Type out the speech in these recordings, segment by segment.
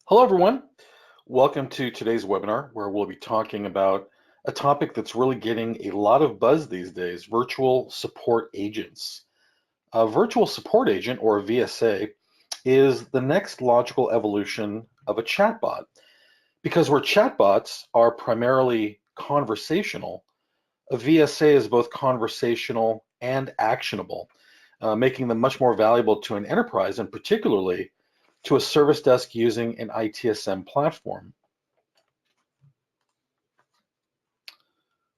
Hello, everyone. Welcome to today's webinar, where we'll be talking about a topic that's really getting a lot of buzz these days, virtual support agents. A virtual support agent, or a VSA, is the next logical evolution of a chatbot. Because where chatbots are primarily conversational, a VSA is both conversational and actionable, making them much more valuable to an enterprise, and particularly to a service desk using an ITSM platform.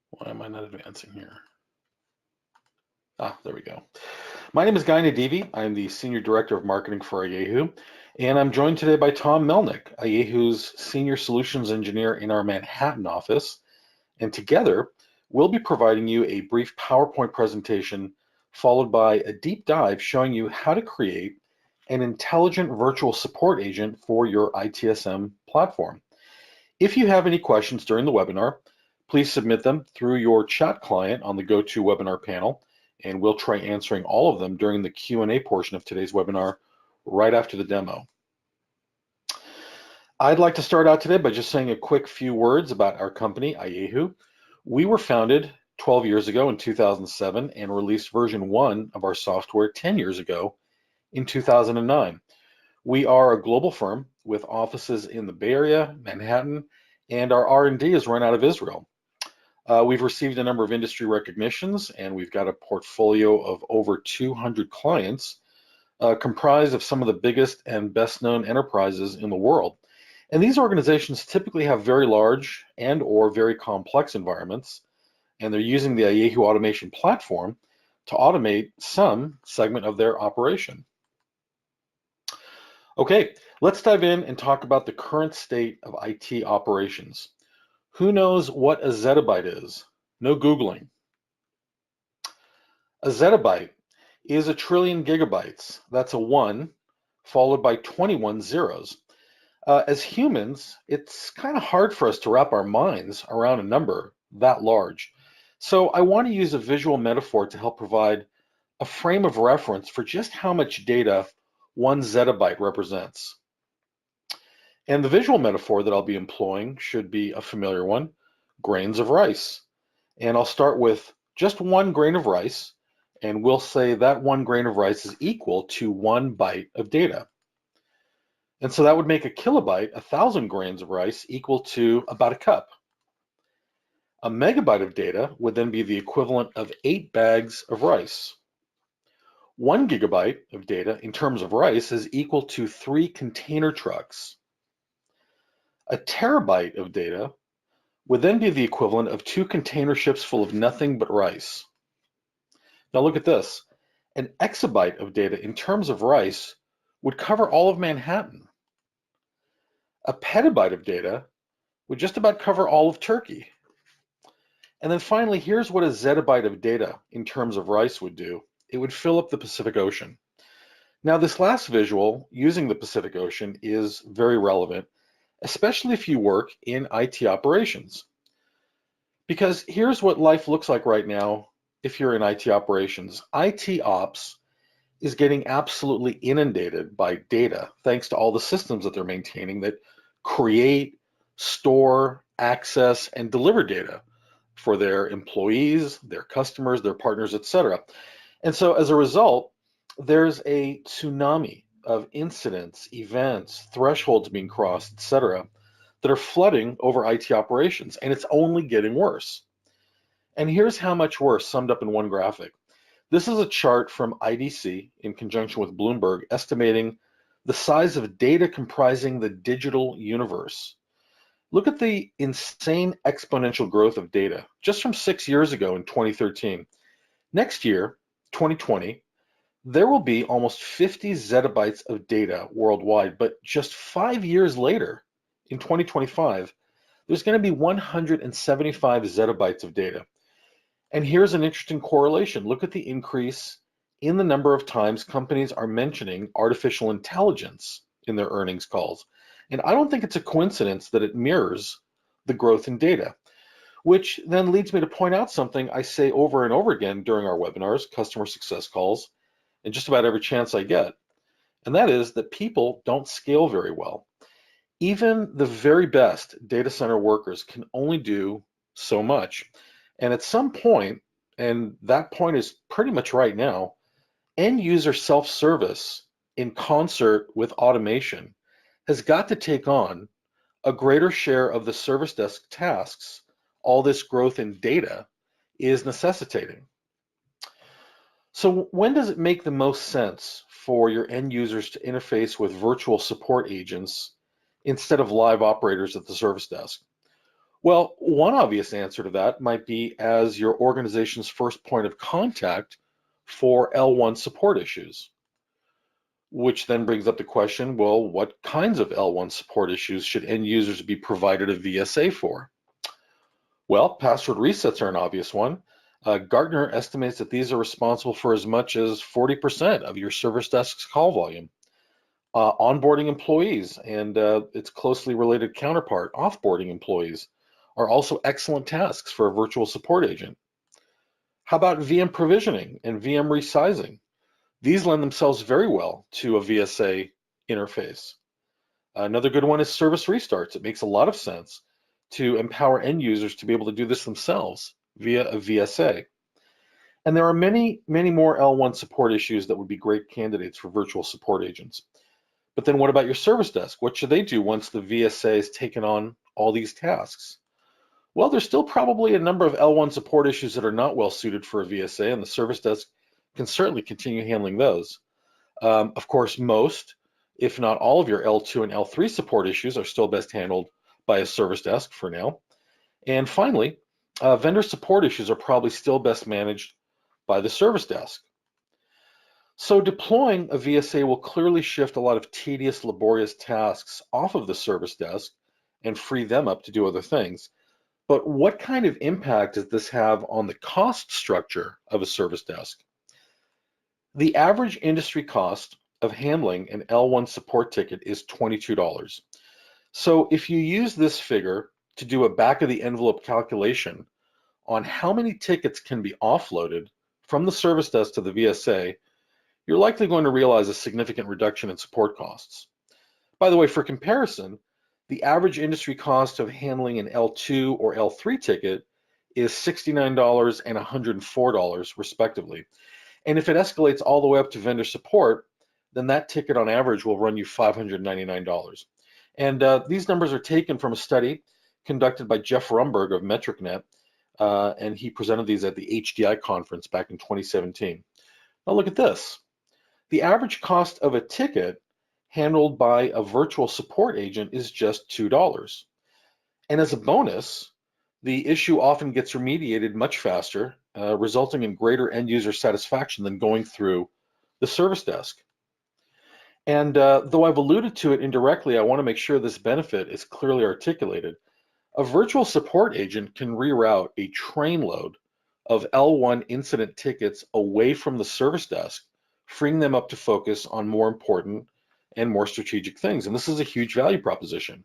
Why am I not advancing here? There we go. My name is Guy Nadivi. I'm the Senior Director of Marketing for IAHU, and I'm joined today by Tom Melnick, IAHU's Senior Solutions Engineer in our Manhattan office. And together, we'll be providing you a brief PowerPoint presentation followed by a deep dive showing you how to create an intelligent virtual support agent for your ITSM platform. If you have any questions during the webinar, please submit them through your chat client on the GoToWebinar panel, and we'll try answering all of them during the Q&A portion of today's webinar right after the demo. I'd like to start out today by just saying a quick few words about our company, IAHU. We were founded 12 years ago in 2007 and released version 1 of our software 10 years ago in 2009. We are a global firm with offices in the Bay Area, Manhattan, and our R&D is run out of Israel. We've received a number of industry recognitions, and we've got a portfolio of over 200 clients comprised of some of the biggest and best known enterprises in the world. And these organizations typically have very large and or very complex environments, and they're using the IAHU automation platform to automate some segment of their operation. Okay, let's dive in and talk about the current state of IT operations. Who knows what a zettabyte is? No Googling. A zettabyte is a trillion gigabytes. That's a 1 followed by 21 zeros. As humans, it's kind of hard for us to wrap our minds around a number that large. So I want to use a visual metaphor to help provide a frame of reference for just how much data 1 zettabyte represents. And the visual metaphor that I'll be employing should be a familiar one, grains of rice. And I'll start with just 1 grain of rice, and we'll say that 1 grain of rice is equal to 1 byte of data. And so that would make a kilobyte, 1,000 grains of rice, equal to about a cup. A megabyte of data would then be the equivalent of 8 bags of rice. 1 gigabyte of data in terms of rice is equal to 3 container trucks. A terabyte of data would then be the equivalent of 2 container ships full of nothing but rice. Now look at this. An exabyte of data in terms of rice would cover all of Manhattan. A petabyte of data would just about cover all of Turkey. And then finally, here's what a zettabyte of data in terms of rice would do. It would fill up the Pacific Ocean. Now, this last visual using the Pacific Ocean is very relevant, especially if you work in IT operations. Because here's what life looks like right now if you're in IT operations. IT ops is getting absolutely inundated by data thanks to all the systems that they're maintaining that create, store, access, and deliver data for their employees, their customers, their partners, etc. And so as a result, there's a tsunami of incidents, events, thresholds being crossed, etc., that are flooding over IT operations, and it's only getting worse. And here's how much worse summed up in one graphic. This is a chart from IDC in conjunction with Bloomberg estimating the size of data comprising the digital universe. Look at the insane exponential growth of data just from 6 years ago in 2013. Next year, 2020, there will be almost 50 zettabytes of data worldwide, but just 5 years later, in 2025, there's going to be 175 zettabytes of data. And here's an interesting correlation. Look at the increase in the number of times companies are mentioning artificial intelligence in their earnings calls. And I don't think it's a coincidence that it mirrors the growth in data, which then leads me to point out something I say over and over again during our webinars, customer success calls, and just about every chance I get. And that is that people don't scale very well. Even the very best data center workers can only do so much. And at some point, and that point is pretty much right now, end user self-service in concert with automation has got to take on a greater share of the service desk tasks all this growth in data is necessitating. So when does it make the most sense for your end users to interface with virtual support agents instead of live operators at the service desk? Well, one obvious answer to that might be as your organization's first point of contact for L1 support issues, which then brings up the question, well, what kinds of L1 support issues should end users be provided a VSA for? Well, password resets are an obvious one. Gartner estimates that these are responsible for as much as 40% of your service desk's call volume. Onboarding employees and its closely related counterpart, offboarding employees, are also excellent tasks for a virtual support agent. How about VM provisioning and VM resizing? These lend themselves very well to a VSA interface. Another good one is service restarts. It makes a lot of sense to empower end users to be able to do this themselves via a VSA. And there are many, many more L1 support issues that would be great candidates for virtual support agents. But then what about your service desk? What should they do once the VSA has taken on all these tasks? Well, there's still probably a number of L1 support issues that are not well suited for a VSA, and the service desk can certainly continue handling those. Of course, most, if not all of your L2 and L3 support issues are still best handled by a service desk for now. And finally, vendor support issues are probably still best managed by the service desk. So deploying a VSA will clearly shift a lot of tedious, laborious tasks off of the service desk and free them up to do other things. But what kind of impact does this have on the cost structure of a service desk? The average industry cost of handling an L1 support ticket is $22. So if you use this figure to do a back of the envelope calculation on how many tickets can be offloaded from the service desk to the VSA, you're likely going to realize a significant reduction in support costs. By the way, for comparison, the average industry cost of handling an L2 or L3 ticket is $69 and $104 respectively. And if it escalates all the way up to vendor support, then that ticket on average will run you $599. And these numbers are taken from a study conducted by Jeff Rumberg of MetricNet, and he presented these at the HDI conference back in 2017. Now look at this. The average cost of a ticket handled by a virtual support agent is just $2. And as a bonus, the issue often gets remediated much faster, resulting in greater end user satisfaction than going through the service desk. And though I've alluded to it indirectly, I want to make sure this benefit is clearly articulated. A virtual support agent can reroute a trainload of L1 incident tickets away from the service desk, freeing them up to focus on more important and more strategic things. And this is a huge value proposition.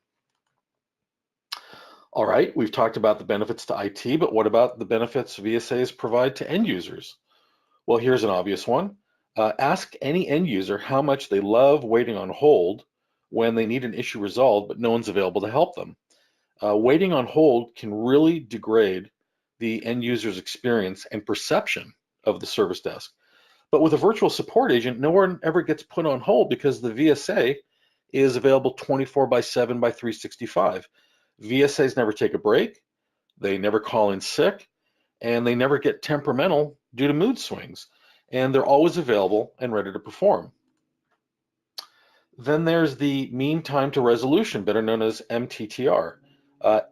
All right, we've talked about the benefits to IT, but what about the benefits VSAs provide to end users? Well, here's an obvious one. Ask any end user how much they love waiting on hold when they need an issue resolved, but no one's available to help them. Waiting on hold can really degrade the end user's experience and perception of the service desk. But with a virtual support agent, no one ever gets put on hold because the VSA is available 24/7 by 365. VSAs never take a break, they never call in sick, and they never get temperamental due to mood swings. And they're always available and ready to perform. Then there's the mean time to resolution, better known as MTTR.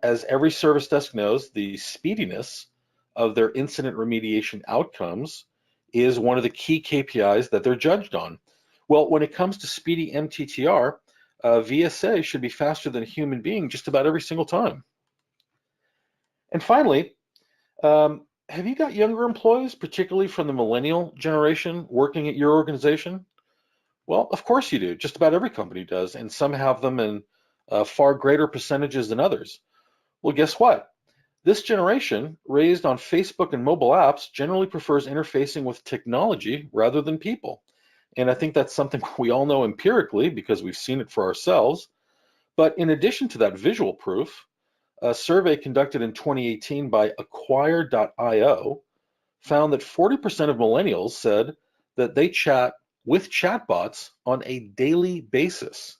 As every service desk knows, the speediness of their incident remediation outcomes is one of the key KPIs that they're judged on. Well, when it comes to speedy MTTR, VSA should be faster than a human being just about every single time. And finally, have you got younger employees, particularly from the millennial generation, working at your organization? Well, of course you do. Just about every company does, and some have them in far greater percentages than others. Well, guess what? This generation, raised on Facebook and mobile apps, generally prefers interfacing with technology rather than people. And I think that's something we all know empirically because we've seen it for ourselves. But in addition to that visual proof, a survey conducted in 2018 by Acquire.io found that 40% of millennials said that they chat with chatbots on a daily basis.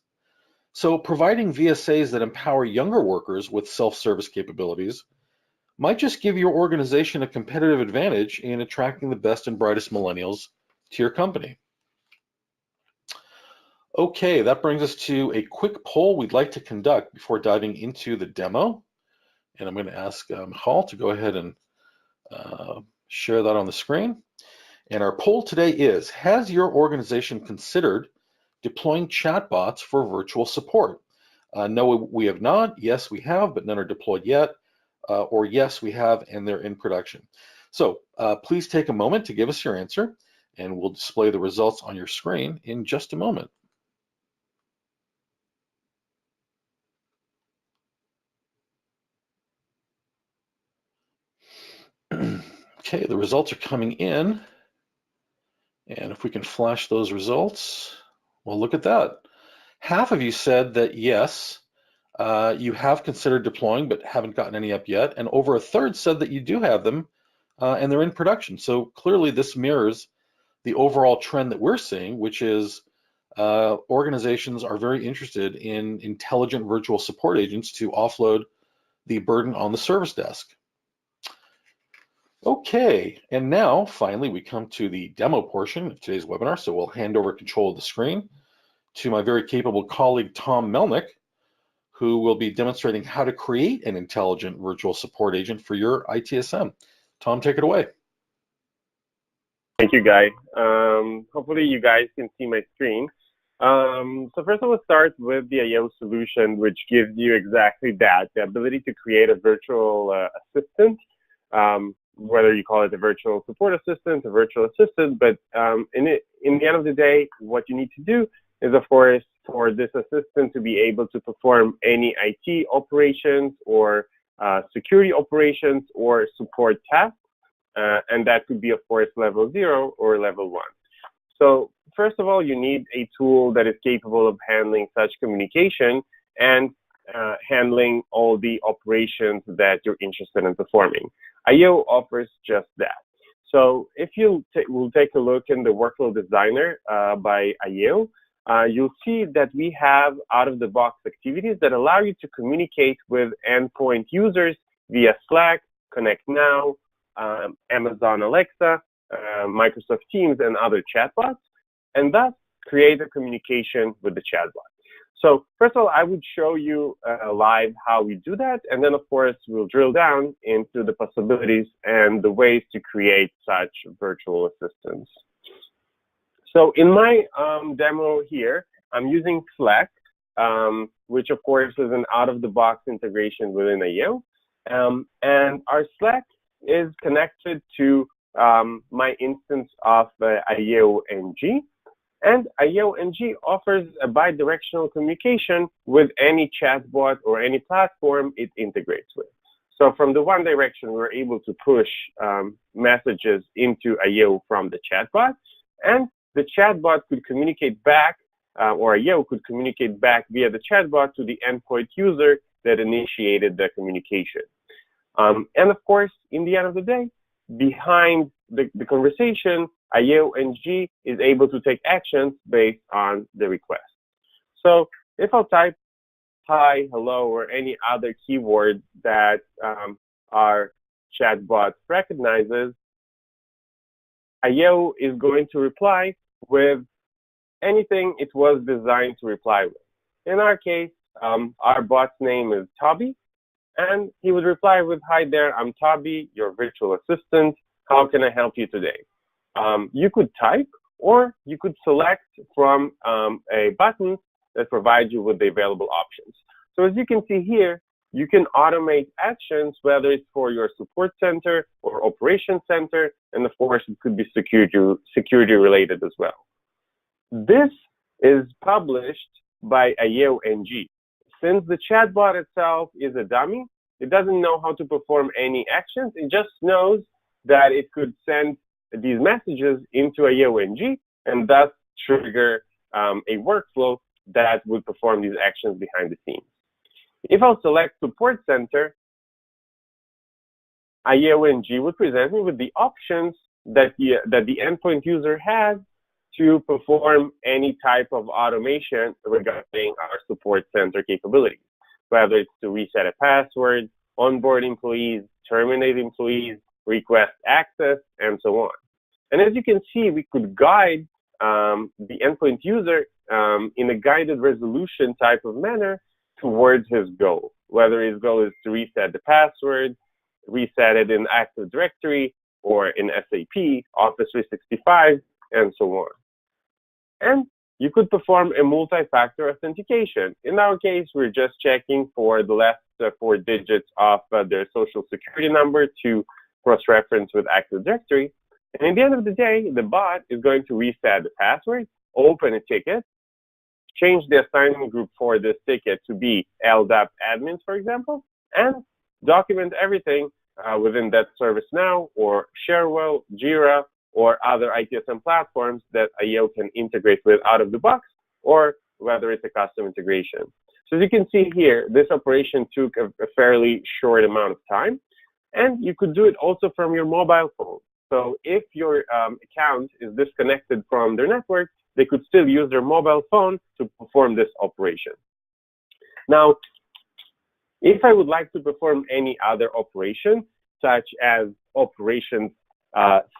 So providing VSAs that empower younger workers with self-service capabilities might just give your organization a competitive advantage in attracting the best and brightest millennials to your company. Okay, that brings us to a quick poll we'd like to conduct before diving into the demo. And I'm going to ask Michal to go ahead and share that on the screen. And our poll today is, has your organization considered deploying chatbots for virtual support? No, we have not. Yes, we have, but none are deployed yet. Or yes, we have, and they're in production. So please take a moment to give us your answer, and we'll display the results on your screen in just a moment. Okay, the results are coming in. And if we can flash those results, well, look at that. Half of you said that yes, you have considered deploying but haven't gotten any up yet, and over a third said that you do have them and they're in production. So clearly this mirrors the overall trend that we're seeing, which is organizations are very interested in intelligent virtual support agents to offload the burden on the service desk. Okay, and now finally we come to the demo portion of today's webinar. So we'll hand over control of the screen to my very capable colleague, Tom Melnick, who will be demonstrating how to create an intelligent virtual support agent for your ITSM. Tom, take it away. Thank you, Guy. Hopefully you guys can see my screen. So first I will start with the IO solution, which gives you exactly that, the ability to create a virtual assistant, whether you call it a virtual support assistant, a virtual assistant, but in the end of the day, what you need to do is, of course, for this assistant to be able to perform any IT operations or security operations or support tasks, and that could be, of course, level 0 or level 1. So first of all, you need a tool that is capable of handling such communication and handling all the operations that you're interested in performing. IO offers just that. So if you will take a look in the Workflow Designer by IO, you'll see that we have out-of-the-box activities that allow you to communicate with endpoint users via Slack, Connect Now, Amazon Alexa, Microsoft Teams, and other chatbots, and thus create a communication with the chatbot. So first of all, I would show you live how we do that, and then of course we'll drill down into the possibilities and the ways to create such virtual assistants. So in my demo here, I'm using Slack, which of course is an out-of-the-box integration within IO, and our Slack is connected to my instance of IO-NG. And IO-NG offers a bi-directional communication with any chatbot or any platform it integrates with. So from the one direction, we're able to push messages into IO from the chatbot, and the chatbot could communicate back, or IO could communicate back via the chatbot to the endpoint user that initiated the communication. And of course, in the end of the day, behind the conversation, IO-NG is able to take actions based on the request. So if I'll type hi, hello, or any other keyword that our chatbot recognizes, IO is going to reply with anything it was designed to reply with. In our case, our bot's name is Toby, and he would reply with, hi there, I'm Toby, your virtual assistant. How can I help you today? You could type, or you could select from a button that provides you with the available options. So as you can see here, you can automate actions, whether it's for your support center or operations center, and of course, it could be security related as well. This is published by IO-NG. Since the chatbot itself is a dummy, it doesn't know how to perform any actions. It just knows that it could send these messages into IO-NG and thus trigger a workflow that would perform these actions behind the scenes. If I'll select Support Center, IONG would present me with the options that the endpoint user has to perform any type of automation regarding our Support Center capabilities, whether it's to reset a password, onboard employees, terminate employees, request access, and so on. And as you can see, we could guide the endpoint user in a guided resolution type of manner towards his goal, whether his goal is to reset the password, reset it in Active Directory or in SAP, Office 365, and so on. And you could perform a multi-factor authentication. In our case, we're just checking for the last 4 digits of their social security number to cross-reference with Active Directory. And at the end of the day, the bot is going to reset the password, open a ticket, change the assignment group for this ticket to be LDAP admins, for example, and document everything within that ServiceNow or Sharewell, Jira, or other ITSM platforms that IO can integrate with out of the box, or whether it's a custom integration. So as you can see here, this operation took a fairly short amount of time, and you could do it also from your mobile phone. So if your account is disconnected from their network, they could still use their mobile phone to perform this operation. Now, if I would like to perform any other operation, such as operations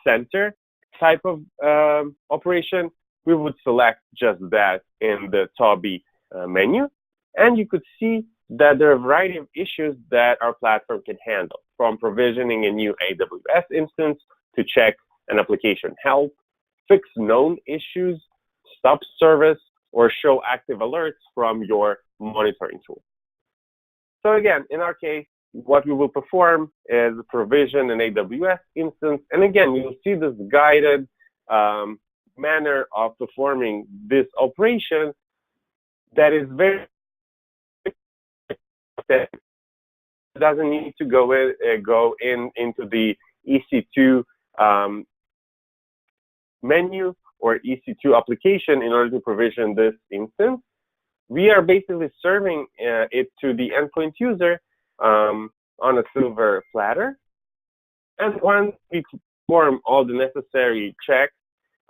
center type of operation, we would select just that in the TOBI menu. And you could see that there are a variety of issues that our platform can handle, from provisioning a new AWS instance to check an application health, fix known issues, stop service, or show active alerts from your monitoring tool. So again, in our case, what we will perform is provision an AWS instance. And again, you will see this guided manner of performing this operation that is very, that doesn't need to go into the EC2 menu or EC2 application in order to provision this instance. We are basically serving it to the endpoint user on a silver platter. And once we perform all the necessary checks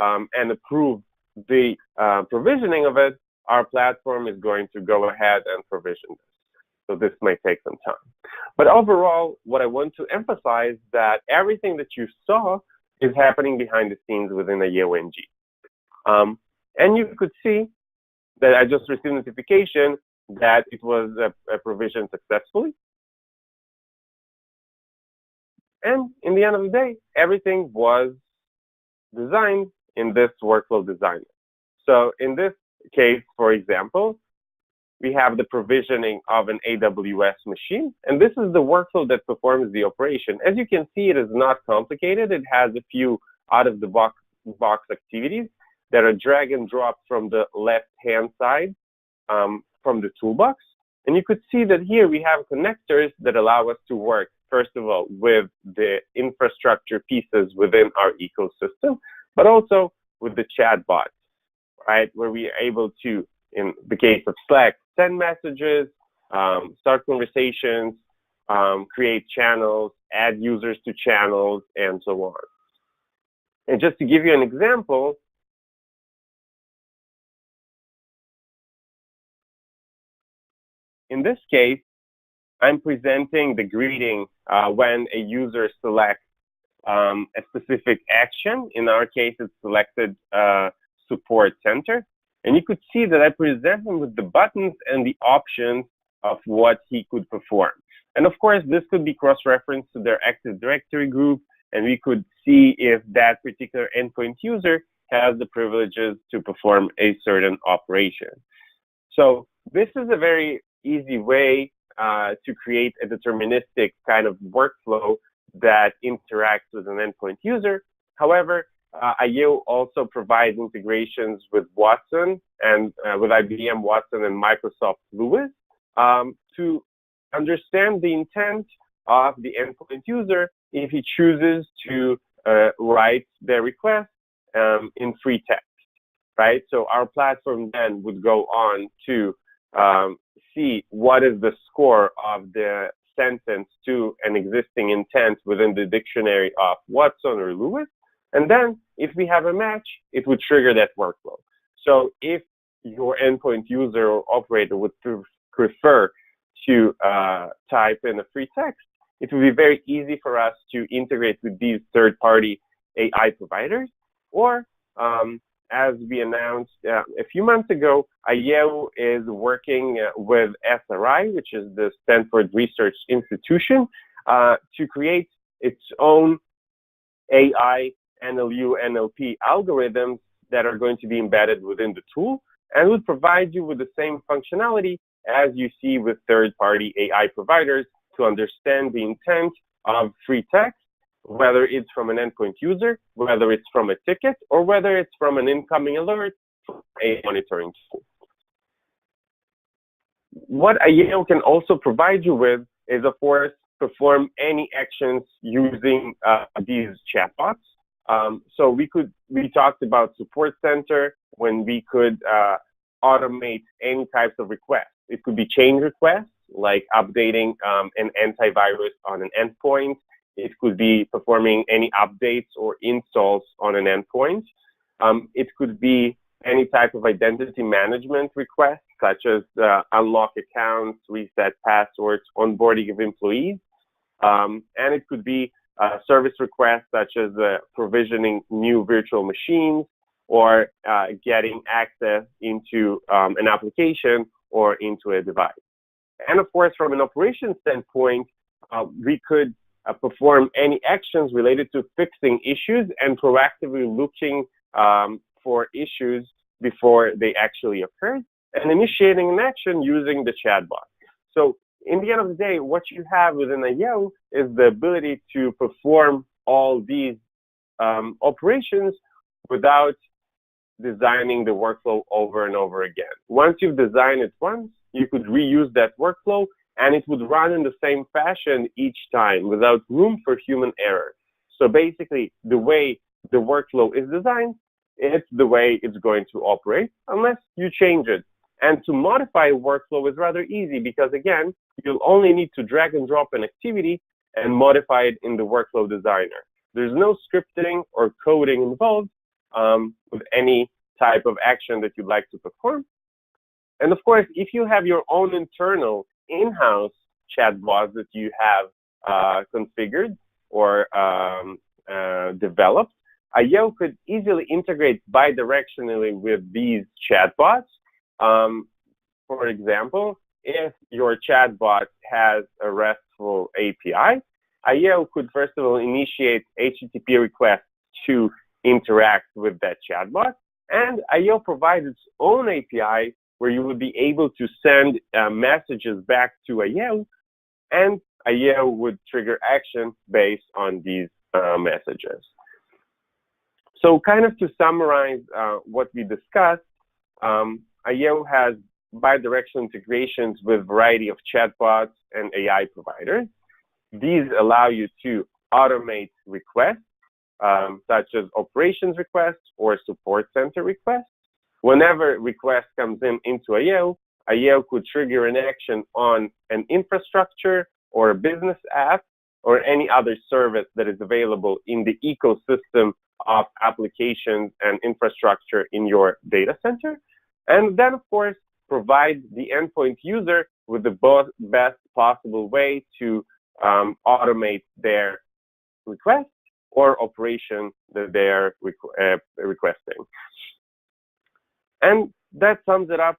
and approve the provisioning of it, our platform is going to go ahead and provision this. So this might take some time. But overall, what I want to emphasize that everything that you saw is happening behind the scenes within a IONG. And you could see that I just received notification that it was provisioned successfully. And in the end of the day, everything was designed in this workflow designer. So in this case, for example, we have the provisioning of an AWS machine, and this is the workflow that performs the operation. As you can see, it is not complicated. It has a few out-of-the-box activities that are drag and drop from the left-hand side from the toolbox. And you could see that here we have connectors that allow us to work, first of all, with the infrastructure pieces within our ecosystem, but also with the chatbot, right? Where we are able to, in the case of Slack, send messages, start conversations, create channels, add users to channels, and so on. And just to give you an example, in this case, I'm presenting the greeting when a user selects a specific action. In our case, it's selected Support Center. And you could see that I present him with the buttons and the options of what he could perform. And of course, this could be cross-referenced to their Active Directory group, and we could see if that particular endpoint user has the privileges to perform a certain operation. So this is a very easy way to create a deterministic kind of workflow that interacts with an endpoint user. However, IO also provides integrations with Watson and with IBM Watson and Microsoft Lewis to understand the intent of the endpoint user if he chooses to write their request in free text. right? So our platform then would go on to see what is the score of the sentence to an existing intent within the dictionary of Watson or Lewis. And then if we have a match, it would trigger that workflow. So if your endpoint user or operator would prefer to type in a free text, it would be very easy for us to integrate with these third-party AI providers. Or, as we announced a few months ago, IEO is working with SRI, which is the Stanford Research Institution, to create its own AI, NLU, NLP algorithms that are going to be embedded within the tool and would provide you with the same functionality as you see with third-party AI providers to understand the intent of free text, whether it's from an endpoint user, whether it's from a ticket, or whether it's from an incoming alert from a monitoring tool. What IEO can also provide you with is, of course, perform any actions using these chatbots. So we talked about support center when we could automate any types of requests. It could be change requests, like updating an antivirus on an endpoint. It could be performing any updates or installs on an endpoint. It could be any type of identity management request, such as unlock accounts, reset passwords, onboarding of employees. And it could be service requests, such as provisioning new virtual machines or getting access into an application or into a device. And of course, from an operations standpoint, we could perform any actions related to fixing issues and proactively looking for issues before they actually occur, and initiating an action using the chatbot. So in the end of the day, what you have within IEO is the ability to perform all these operations without designing the workflow over and over again. Once you've designed it once, you could reuse that workflow and it would run in the same fashion each time without room for human error. So basically, the way the workflow is designed, it's the way it's going to operate unless you change it. And to modify a workflow is rather easy because, again, you'll only need to drag and drop an activity and modify it in the workflow designer. There's no scripting or coding involved with any type of action that you'd like to perform. And of course, if you have your own internal in-house chatbots that you have configured or developed, IEO could easily integrate bidirectionally with these chatbots. For example, if your chatbot has a RESTful API, IEO could first of all initiate HTTP requests to interact with that chatbot, and IEO provides its own API where you would be able to send messages back to IEO, and IEO would trigger action based on these messages. So kind of to summarize what we discussed, IEO has bidirectional integrations with a variety of chatbots and AI providers. These allow you to automate requests, such as operations requests or support center requests. Whenever request comes into IEO, IEO could trigger an action on an infrastructure or a business app or any other service that is available in the ecosystem of applications and infrastructure in your data center. And then, of course, provide the endpoint user with the best possible way to automate their request or operation that they're requesting. And that sums it up.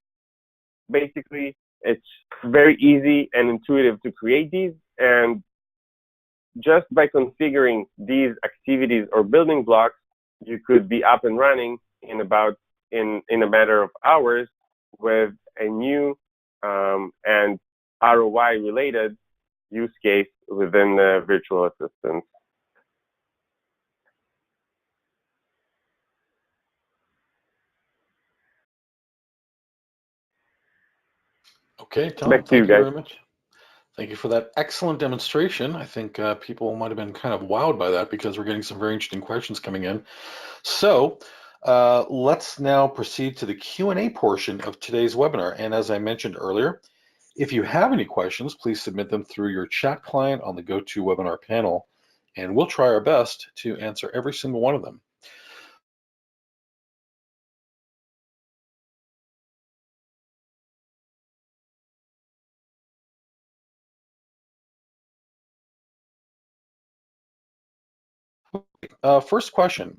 Basically, it's very easy and intuitive to create these. And just by configuring these activities or building blocks, you could be up and running in a matter of hours with a new and ROI-related use case within the virtual assistant. Okay, Tom, Back to you, thank you guys. very much. Thank you for that excellent demonstration. I think people might have been kind of wowed by that because we're getting some very interesting questions coming in. So Let's now proceed to the Q&A portion of today's webinar. And as I mentioned earlier, if you have any questions, please submit them through your chat client on the GoToWebinar panel, and we'll try our best to answer every single one of them. First question,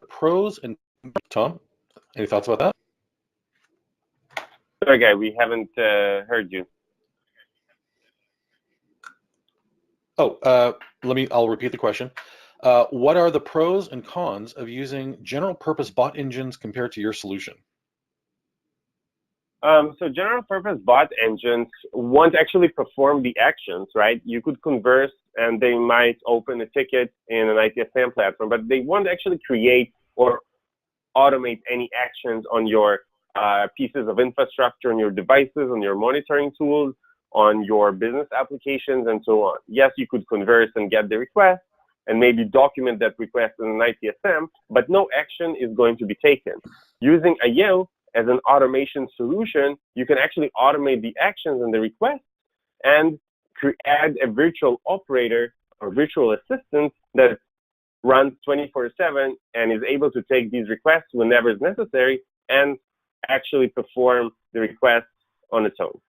pros and Tom, any thoughts about that? Sorry, Guy, we haven't heard you. Oh, I'll repeat the question. What are the pros and cons of using general purpose bot engines compared to your solution? So general purpose bot engines won't actually perform the actions, right? You could converse and they might open a ticket in an ITSM platform, but they won't actually create or automate any actions on your pieces of infrastructure, on your devices, on your monitoring tools, on your business applications, and so on. Yes, you could converse and get the request and maybe document that request in an ITSM, but no action is going to be taken. Using IO as an automation solution, you can actually automate the actions and the requests and add a virtual operator or virtual assistant that runs 24/7 and is able to take these requests whenever is necessary and actually perform the request on its own.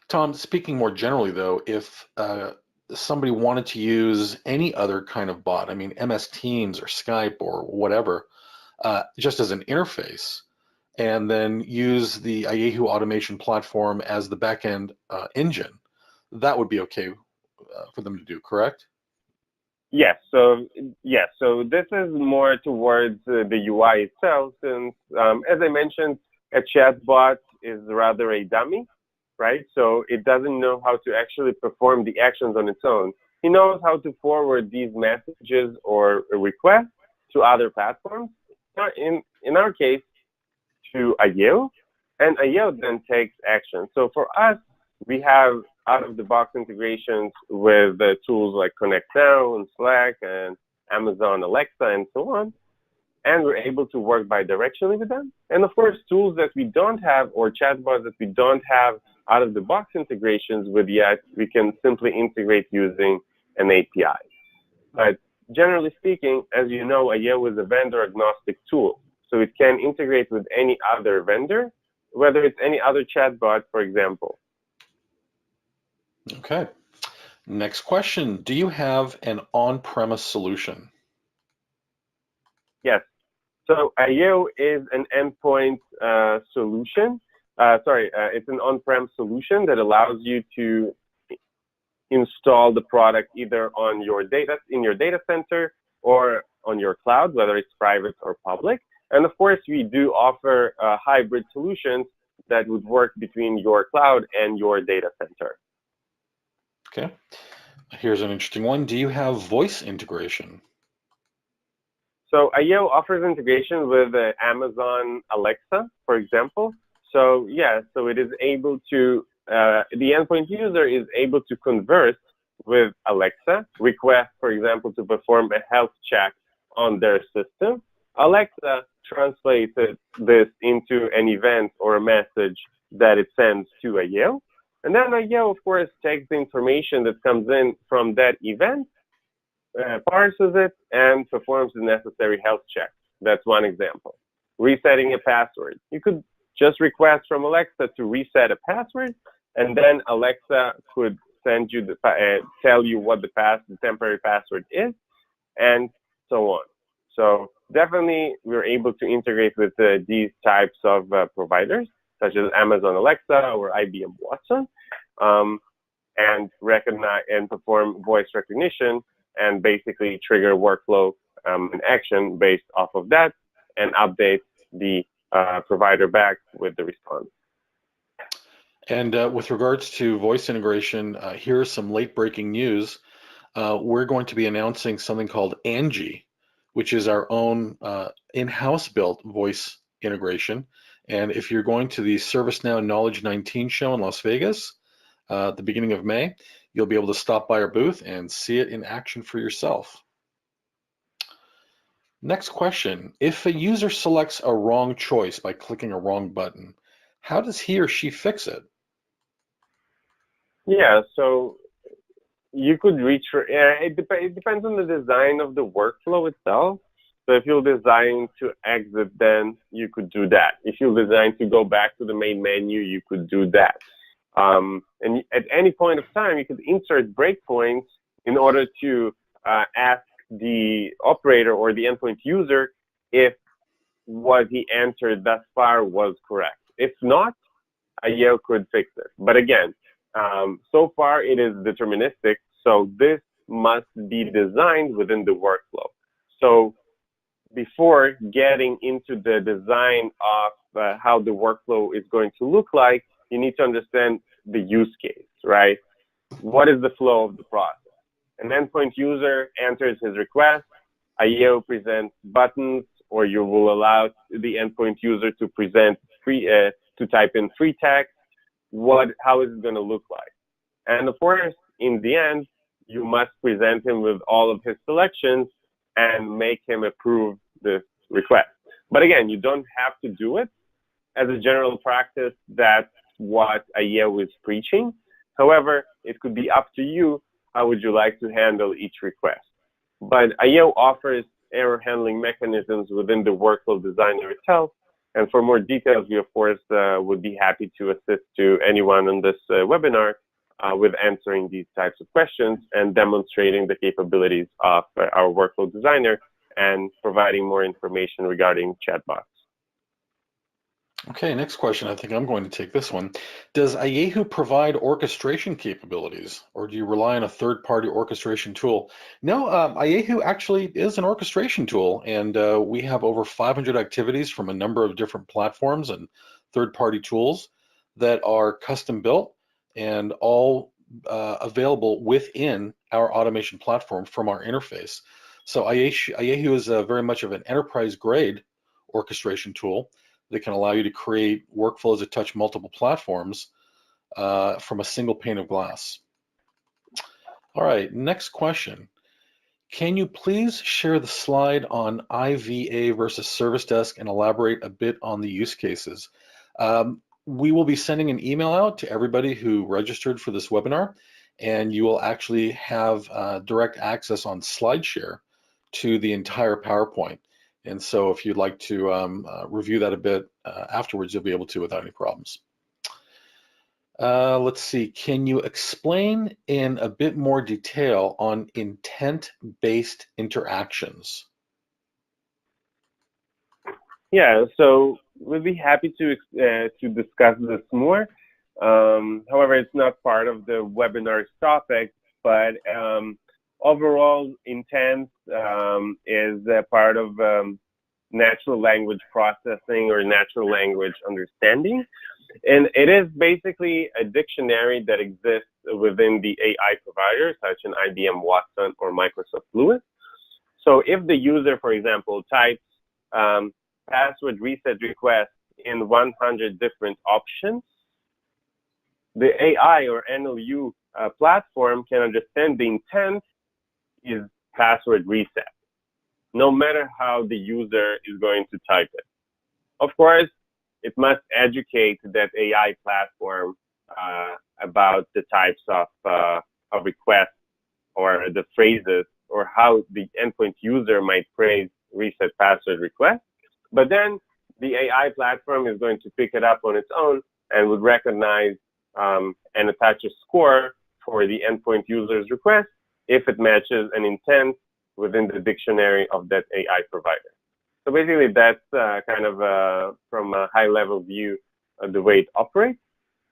Tom, speaking more generally though, if somebody wanted to use any other kind of bot, I mean MS Teams or Skype or whatever, just as an interface, and then use the IAHU automation platform as the backend engine, that would be okay for them to do, correct? Yes. So this is more towards the UI itself, since as I mentioned, a chatbot is rather a dummy, right? So it doesn't know how to actually perform the actions on its own. He knows how to forward these messages or requests to other platforms. In our case, to IO, and IO then takes action. So for us, we have out-of-the-box integrations with tools like Connect Now and Slack and Amazon Alexa and so on, and we're able to work bidirectionally with them. And of course, tools that we don't have or chatbots that we don't have out-of-the-box integrations with yet, we can simply integrate using an API. But generally speaking, as you know, IO is a vendor-agnostic tool. So it can integrate with any other vendor, whether it's any other chatbot, for example. Okay. Next question. Do you have an on-premise solution? Yes. So IO is an endpoint solution. It's an on-prem solution that allows you to install the product either on your data center or on your cloud, whether it's private or public. And of course, we do offer hybrid solutions that would work between your cloud and your data center. Okay. Here's an interesting one. Do you have voice integration? So IO offers integration with Amazon Alexa, for example. So yeah, so it is able to, the endpoint user is able to converse with Alexa, request, for example, to perform a health check on their system. Alexa translates this into an event or a message that it sends to IO. And then IO, of course, takes the information that comes in from that event, parses it, and performs the necessary health checks. That's one example. Resetting a password. You could just request from Alexa to reset a password, and then Alexa could send you tell you what the temporary password is, and so on. So definitely, we're able to integrate with these types of providers, such as Amazon Alexa or IBM Watson, and recognize and perform voice recognition and basically trigger workflow and action based off of that, and update the provider back with the response. And with regards to voice integration, here's some late breaking news. We're going to be announcing something called Angie, which is our own in-house built voice integration. And if you're going to the ServiceNow Knowledge 19 show in Las Vegas at the beginning of May, you'll be able to stop by our booth and see it in action for yourself. Next question. If a user selects a wrong choice by clicking a wrong button, how does he or she fix it? Yeah, so you could it depends on the design of the workflow itself. So if you're designed to exit, then you could do that. If you're designed to go back to the main menu, you could do that. And at any point of time, you could insert breakpoints in order to ask the operator or the endpoint user if what he entered thus far was correct. If not, a Yale could fix it. But again, so far it is deterministic, so this must be designed within the workflow. So before getting into the design of how the workflow is going to look like, you need to understand the use case, right? What is the flow of the process? An endpoint user enters his request, IEO presents buttons, or you will allow the endpoint user to present to type in free text. How is it going to look like? And of course, in the end, you must present him with all of his selections and make him approve this request. But again, you don't have to do it. As a general practice, that's what IEO is preaching. However, it could be up to you. How would you like to handle each request? But IEO offers error handling mechanisms within the workflow designer itself. And for more details, we, of course, would be happy to assist to anyone on this webinar with answering these types of questions and demonstrating the capabilities of our workflow designer and providing more information regarding chatbots. Okay, next question. I think I'm going to take this one. Does IEHU provide orchestration capabilities, or do you rely on a third-party orchestration tool? No, IEHU actually is an orchestration tool, and we have over 500 activities from a number of different platforms and third-party tools that are custom built and all available within our automation platform from our interface. So IEHU is very much of an enterprise-grade orchestration tool that can allow you to create workflows that touch multiple platforms from a single pane of glass. All right, next question. Can you please share the slide on IVA versus Service Desk and elaborate a bit on the use cases? We will be sending an email out to everybody who registered for this webinar, and you will actually have direct access on SlideShare to the entire PowerPoint. And so if you'd like to review that a bit afterwards, you'll be able to without any problems. Let's see, can you explain in a bit more detail on intent-based interactions? Yeah, so we'll be happy to discuss this more. However, it's not part of the webinar's topic, but overall intent is a part of natural language processing or natural language understanding. And it is basically a dictionary that exists within the AI providers, such as IBM Watson or Microsoft Lewis. So if the user, for example, types password reset request in 100 different options, the AI or NLU platform can understand the intent is password reset, no matter how the user is going to type it. Of course, it must educate that AI platform about the types of requests or the phrases or how the endpoint user might phrase reset password request. But then the AI platform is going to pick it up on its own and would recognize and attach a score for the endpoint user's request if it matches an intent within the dictionary of that AI provider. So basically, that's kind of from a high-level view of the way it operates.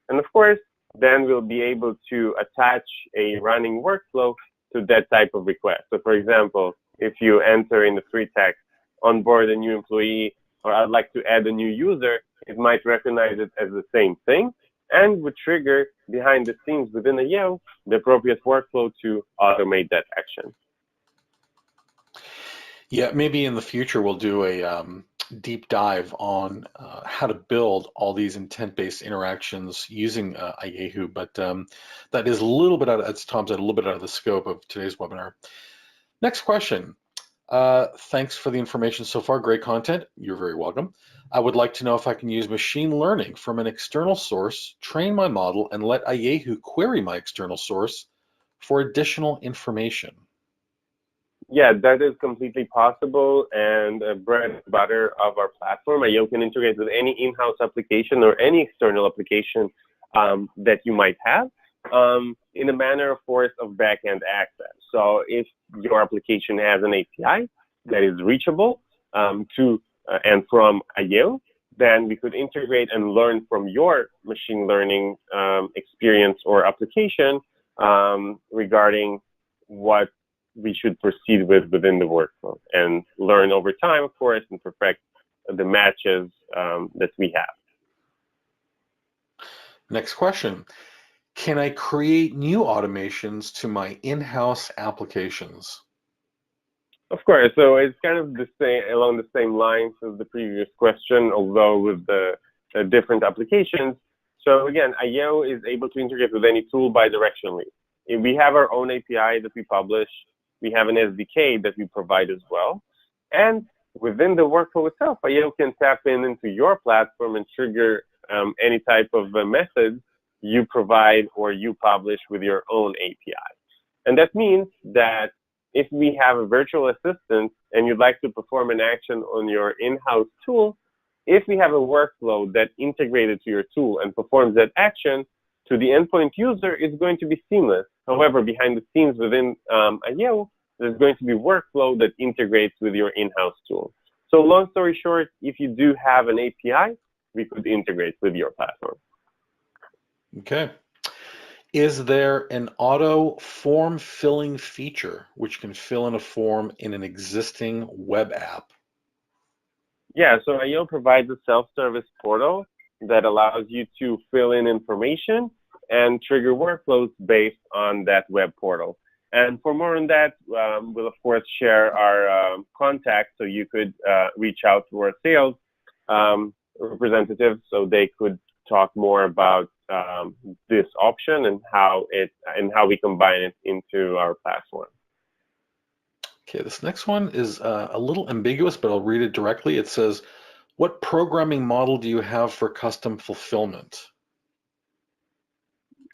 And of course, then we'll be able to attach a running workflow to that type of request. So for example, if you enter in the free text, onboard a new employee, or I'd like to add a new user, it might recognize it as the same thing and would trigger behind the scenes within a Yale the appropriate workflow to automate that action. Yeah, maybe in the future we'll do a deep dive on how to build all these intent-based interactions using IEHU, but that is a little bit out of, as Tom said, a little bit out of the scope of today's webinar. Next question. Thanks for the information so far. Great content. You're very welcome. I would like to know if I can use machine learning from an external source, train my model, and let IAHU query my external source for additional information. Yeah, that is completely possible, and bread and butter of our platform. IO can integrate with any in-house application or any external application that you might have in a manner, of course, of backend access. So if your application has an API that is reachable to and from IO, then we could integrate and learn from your machine learning experience or application regarding what we should proceed with within the workflow and learn over time, of course, and perfect the matches that we have. Next question. Can I create new automations to my in-house applications? Of course, so it's kind of the same, along the same lines as the previous question, although with the different applications. So again, IO is able to integrate with any tool bidirectionally. If we have our own API that we publish, we have an SDK that we provide as well. And within the workflow itself, IO can tap into your platform and trigger any type of method you provide or you publish with your own API. And that means that if we have a virtual assistant and you'd like to perform an action on your in-house tool, if we have a workflow that integrated to your tool and performs that action, to the endpoint user, it's going to be seamless. However, behind the scenes within IO, there's going to be workflow that integrates with your in-house tool. So long story short, if you do have an API, we could integrate with your platform. Okay. Is there an auto form filling feature which can fill in a form in an existing web app? Yeah, so IO provides a self-service portal that allows you to fill in information and trigger workflows based on that web portal. And for more on that, we'll of course share our contact, so you could reach out to our sales representatives so they could talk more about this option and how we combine it into our platform. Okay, this next one is a little ambiguous, but I'll read it directly. It says, what programming model do you have for custom fulfillment?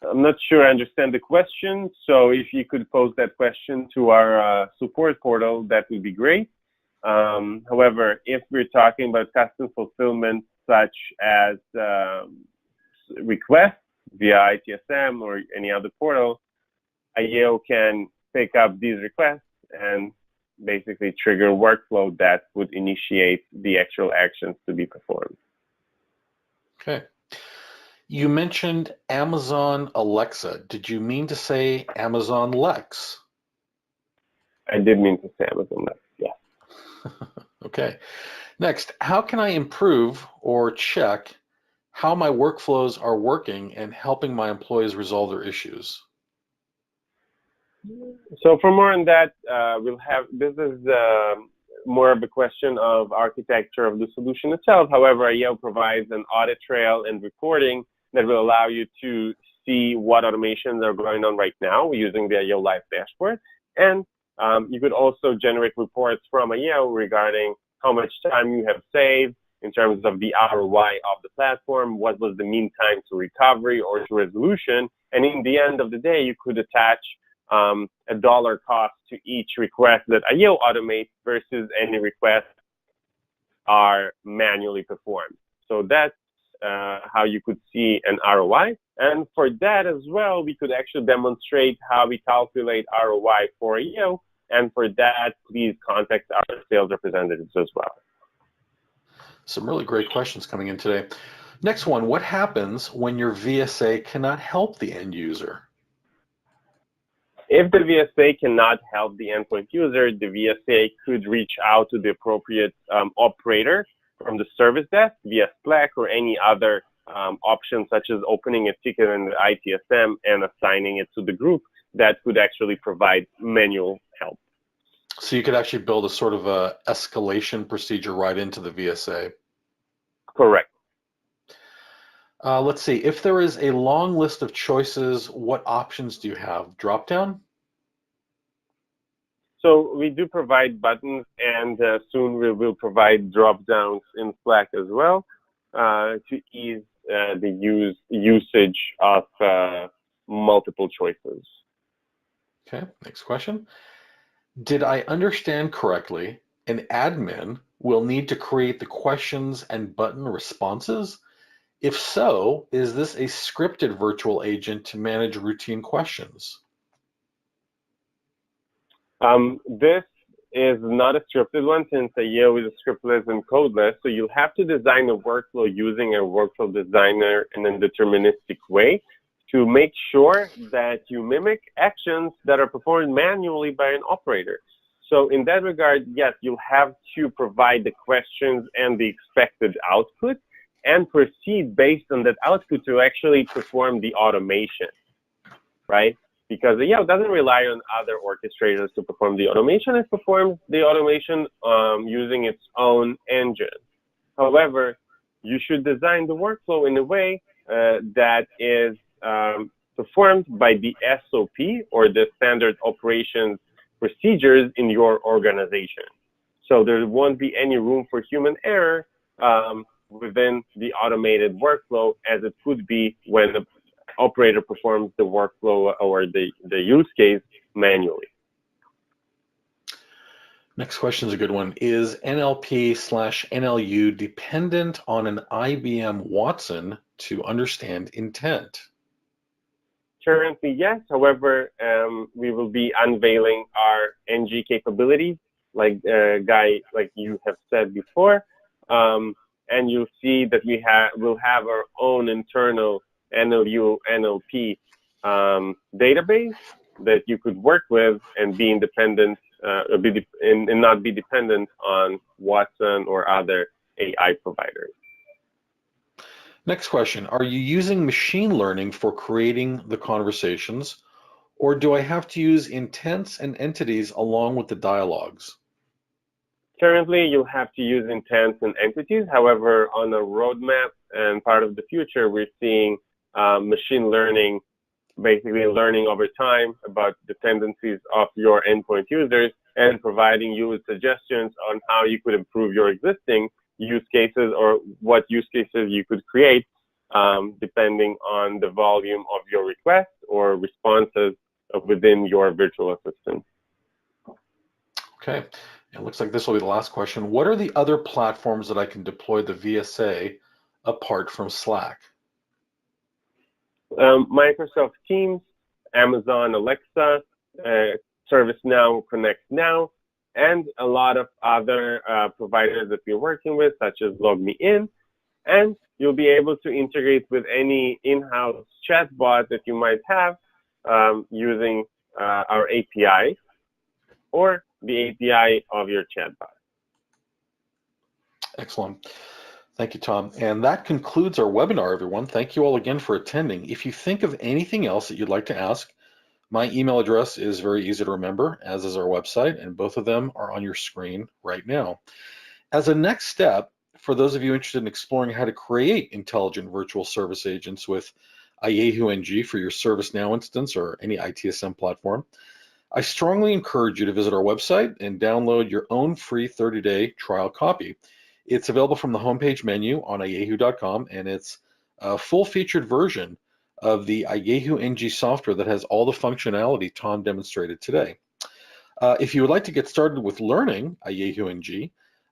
I'm not sure I understand the question, so if you could pose that question to our support portal, that would be great. However, if we're talking about custom fulfillment such as requests via ITSM or any other portal, IO can pick up these requests and basically trigger a workflow that would initiate the actual actions to be performed. Okay. You mentioned Amazon Alexa. Did you mean to say Amazon Lex? I did mean to say Amazon Lex, yeah. Okay. Next, how can I improve or check how my workflows are working and helping my employees resolve their issues? So for more on that, this is more of a question of architecture of the solution itself. However, IO provides an audit trail and reporting that will allow you to see what automations are going on right now using the IO Live dashboard. And you could also generate reports from IO regarding how much time you have saved in terms of the ROI of the platform, what was the mean time to recovery or to resolution. And in the end of the day, you could attach a dollar cost to each request that IO automates versus any requests are manually performed. So that's how you could see an ROI. And for that as well, we could actually demonstrate how we calculate ROI for IO. And for that, please contact our sales representatives as well. Some really great questions coming in today. Next one, what happens when your VSA cannot help the end user? If the VSA cannot help the endpoint user, the VSA could reach out to the appropriate operator from the service desk via Slack or any other option, such as opening a ticket in the ITSM and assigning it to the group that could actually provide manual help. So you could actually build a sort of a escalation procedure right into the VSA. Correct. Let's see, if there is a long list of choices, what options do you have? Drop down? So we do provide buttons, and soon we will provide drop downs in Slack as well to ease the usage of multiple choices. Okay, next question. Did I understand correctly? An admin will need to create the questions and button responses? If so, is this a scripted virtual agent to manage routine questions? This is not a scripted one, since IAO is a scriptless and codeless. So you'll have to design a workflow using a workflow designer in a deterministic way to make sure that you mimic actions that are performed manually by an operator. So in that regard, yes, you'll have to provide the questions and the expected output and proceed based on that output to actually perform the automation, right? Because IAO doesn't rely on other orchestrators to perform the automation. It performs the automation using its own engine. However, you should design the workflow in a way that is performed by the SOP, or the standard operations procedures in your organization. So there won't be any room for human error within the automated workflow, as it would be when the operator performs the workflow or the use case manually. Next question is a good one. Is NLP/NLU dependent on an IBM Watson to understand intent? Currently, yes. However, we will be unveiling our NG capabilities, like Guy, like you have said before, and you'll see that we'll have our own internal NLU NLP database that you could work with and be independent, and not be dependent on Watson or other AI providers. Next question. Are you using machine learning for creating the conversations, or do I have to use intents and entities along with the dialogues? Currently, you'll have to use intents and entities. However, on a roadmap and part of the future, we're seeing machine learning, basically learning over time about the tendencies of your endpoint users and providing you with suggestions on how you could improve your existing use cases, or what use cases you could create depending on the volume of your requests or responses within your virtual assistant. Okay, it looks like this will be the last question. What are the other platforms that I can deploy the VSA apart from Slack? Microsoft Teams, Amazon Alexa, ServiceNow Connect Now, and a lot of other providers that we're working with, such as LogMeIn. And you'll be able to integrate with any in-house chatbot that you might have using our API or the API of your chatbot. Excellent. Thank you, Tom. And that concludes our webinar, everyone. Thank you all again for attending. If you think of anything else that you'd like to ask, my email address is very easy to remember, as is our website, and both of them are on your screen right now. As a next step, for those of you interested in exploring how to create intelligent virtual service agents with IAHU NG for your ServiceNow instance or any ITSM platform, I strongly encourage you to visit our website and download your own free 30-day trial copy. It's available from the homepage menu on IAHU.com, and it's a full-featured version of the IAHU NG software that has all the functionality Tom demonstrated today. If you would like to get started with learning IAHU NG,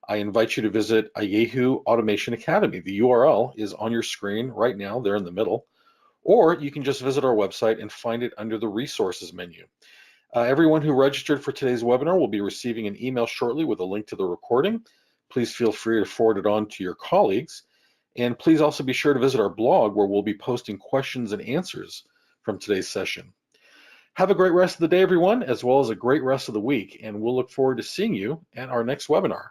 I invite you to visit IAHU Automation Academy. The URL is on your screen right now, there in the middle, or you can just visit our website and find it under the resources menu. Everyone who registered for today's webinar will be receiving an email shortly with a link to the recording. Please feel free to forward it on to your colleagues. And please also be sure to visit our blog, where we'll be posting questions and answers from today's session. Have a great rest of the day, everyone, as well as a great rest of the week, and we'll look forward to seeing you at our next webinar.